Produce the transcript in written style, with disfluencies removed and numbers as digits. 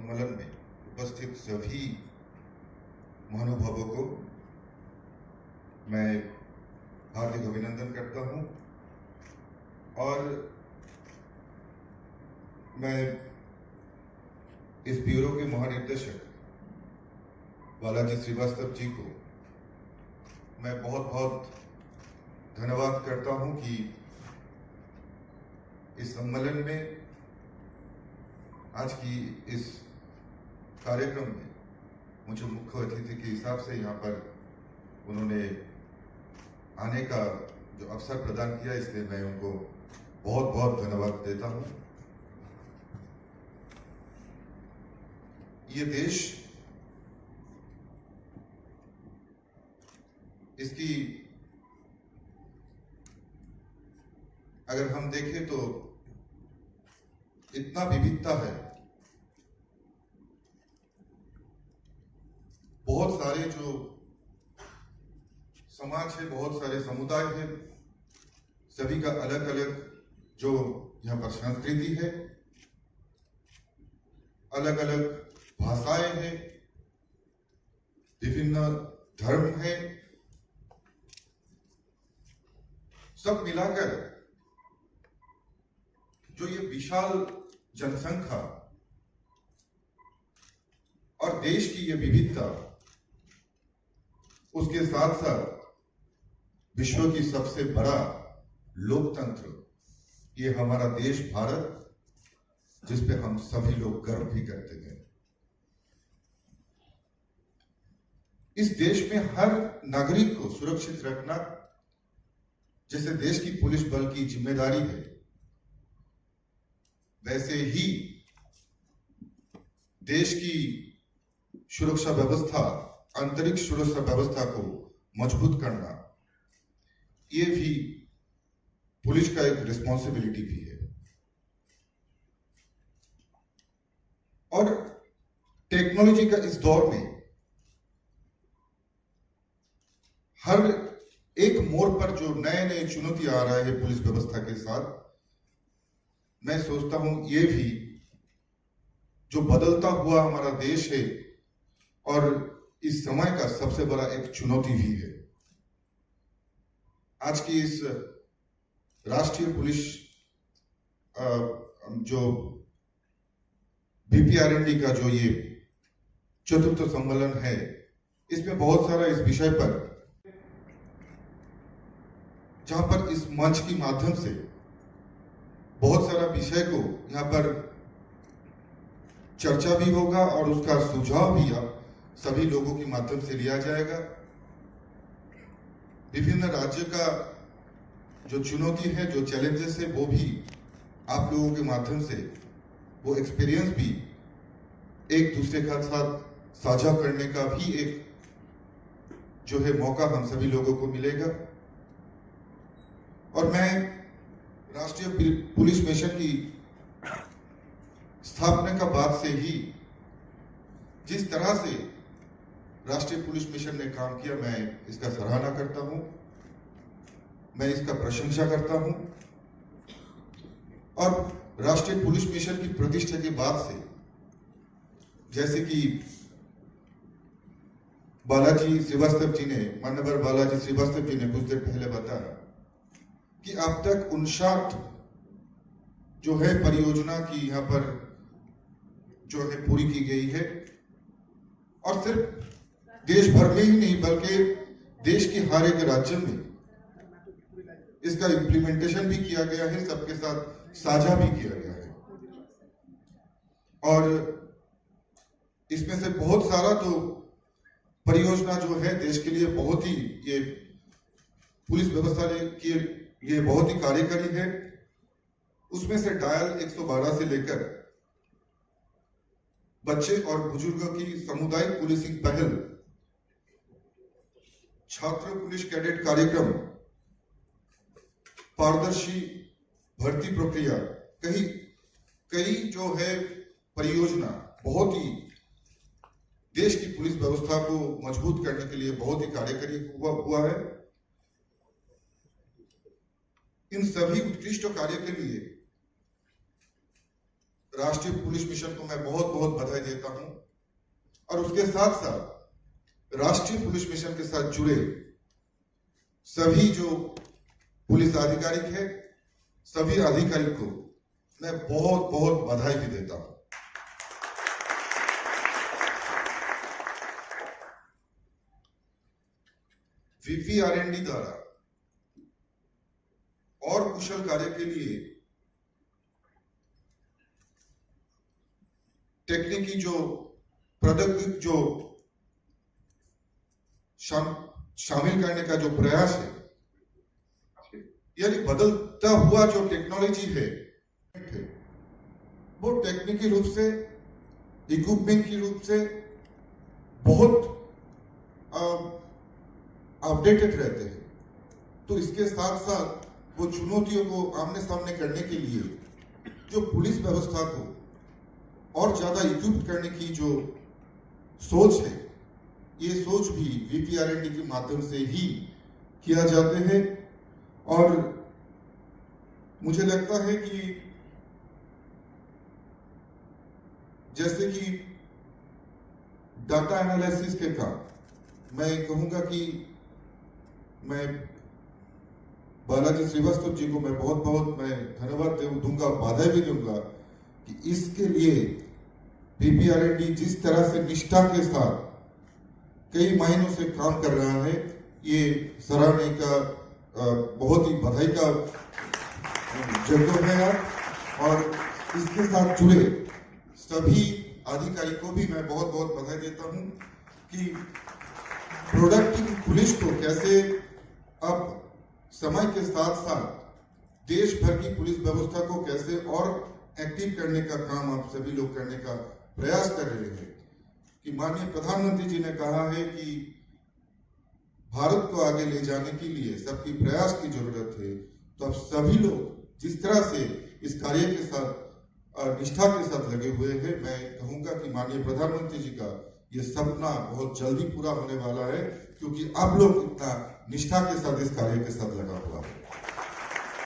सम्मेलन में उपस्थित सभी महानुभावों को मैं हार्दिक अभिनंदन करता हूं और मैं इस ब्यूरो के महानिदेशक बालाजी श्रीवास्तव जी को मैं बहुत बहुत धन्यवाद करता हूं कि इस सम्मेलन में आज की इस कार्यक्रम में मुझे मुख्य अतिथि के हिसाब से यहाँ पर उन्होंने आने का जो अवसर प्रदान किया, इसलिए मैं उनको बहुत बहुत धन्यवाद देता हूँ। ये देश इसकी अगर हम देखें तो इतना विविधता है, बहुत सारे जो समाज है, बहुत सारे समुदाय है, सभी का अलग अलग जो यहाँ पर संस्कृति है, अलग अलग भाषाएं हैं, विभिन्न धर्म है, सब मिलाकर जो ये विशाल जनसंख्या और देश की ये विविधता, उसके साथ साथ विश्व की सबसे बड़ा लोकतंत्र, ये हमारा देश भारत, जिस पे हम सभी लोग गर्व भी करते हैं। इस देश में हर नागरिक को सुरक्षित रखना जैसे देश की पुलिस बल की जिम्मेदारी है, वैसे ही देश की सुरक्षा व्यवस्था, आंतरिक सुरक्षा व्यवस्था को मजबूत करना, ये भी पुलिस का एक रिस्पॉन्सिबिलिटी भी है। और टेक्नोलॉजी का इस दौर में हर एक मोड़ पर जो नए नए चुनौती आ रहा है पुलिस व्यवस्था के साथ, मैं सोचता हूं ये भी जो बदलता हुआ हमारा देश है और इस समय का सबसे बड़ा एक चुनौती भी है। आज की इस राष्ट्रीय पुलिस जो बीपीआरएनडी का जो ये चतुर्थ सम्मेलन है, इसमें बहुत सारा इस विषय पर, जहां पर इस मंच के माध्यम से बहुत सारा विषय को यहाँ पर चर्चा भी होगा और उसका सुझाव भी आप सभी लोगों के माध्यम से लिया जाएगा। विभिन्न राज्य का जो चुनौती है, जो चैलेंजेस है, वो भी आप लोगों के माध्यम से वो एक्सपीरियंस भी एक दूसरे के साथ साझा करने का भी एक जो है मौका हम सभी लोगों को मिलेगा। और मैं राष्ट्रीय पुलिस मिशन की स्थापना का बाद से ही जिस तरह से राष्ट्रीय पुलिस मिशन ने काम किया, मैं इसका सराहना करता हूं, मैं इसका प्रशंसा करता हूं। और राष्ट्रीय पुलिस मिशन की प्रतिष्ठा के बाद से, जैसे कि बालाजी श्रीवास्तव जी ने, माननीय बालाजी श्रीवास्तव जी ने कुछ देर पहले बताया कि अब तक 59 जो है परियोजना की यहाँ पर जो है पूरी की गई है, और सिर्फ देश भर में ही नहीं बल्कि देश के हर एक राज्य में इसका इम्प्लीमेंटेशन भी किया गया है, सबके साथ साझा भी किया गया है। और इसमें से बहुत सारा जो परियोजना जो है देश के लिए बहुत ही, ये पुलिस व्यवस्था के लिए बहुत ही कार्यकारी है। उसमें से डायल 112 से लेकर बच्चे और बुजुर्गों की सामुदायिक पुलिसिंग पहल, छात्र पुलिस कैडेट कार्यक्रम, पारदर्शी भर्ती प्रक्रिया, कई जो है परियोजना बहुत ही देश की पुलिस व्यवस्था को मजबूत करने के लिए बहुत ही कार्यकारी हुआ है। इन सभी उत्कृष्ट कार्य के लिए राष्ट्रीय पुलिस मिशन को मैं बहुत बहुत बधाई देता हूं और उसके साथ साथ राष्ट्रीय पुलिस मिशन के साथ जुड़े सभी जो पुलिस अधिकारी है, सभी अधिकारी को मैं बहुत बहुत बधाई भी देता हूं। VPRND द्वारा और कुशल कार्य के लिए टेक्निकी जो प्रोडक्ट जो शामिल करने का जो प्रयास है, यानी बदलता हुआ जो टेक्नोलॉजी है वो टेक्निकल रूप से, इक्विपमेंट के रूप से बहुत अपडेटेड रहते हैं। तो इसके साथ साथ वो चुनौतियों को आमने सामने करने के लिए जो पुलिस व्यवस्था को और ज्यादा इक्विप करने की जो सोच है, ये सोच भी VPRND के माध्यम से ही किया जाते हैं। और मुझे लगता है कि जैसे कि डाटा एनालिसिस के काम मैं कहूंगा कि मैं बालाजी श्रीवास्तव जी को मैं बहुत बहुत मैं धन्यवाद दूंगा, बधाई भी दूंगा कि इसके लिए VPRND जिस तरह से निष्ठा के साथ कई महीनों से काम कर रहा है, ये सराहनीय का बहुत ही बधाई का जगह है यार। और इसके साथ जुड़े सभी अधिकारी को भी मैं बहुत बहुत बधाई देता हूं कि प्रोडक्टिव पुलिस को कैसे अब समय के साथ साथ देश भर की पुलिस व्यवस्था को कैसे और एक्टिव करने का काम आप सभी लोग करने का प्रयास कर रहे हैं। कि माननीय प्रधानमंत्री जी ने कहा है कि भारत को आगे ले जाने के लिए सबकी प्रयास की जरूरत है। तो अब सभी लोग जिस तरह से इस कार्य के साथ निष्ठा के साथ लगे हुए हैं, मैं कहूंगा कि माननीय प्रधानमंत्री जी का ये सपना बहुत जल्दी पूरा होने वाला है, क्योंकि आप लोग इतना निष्ठा के साथ इस कार्य के साथ लगा हुआ है।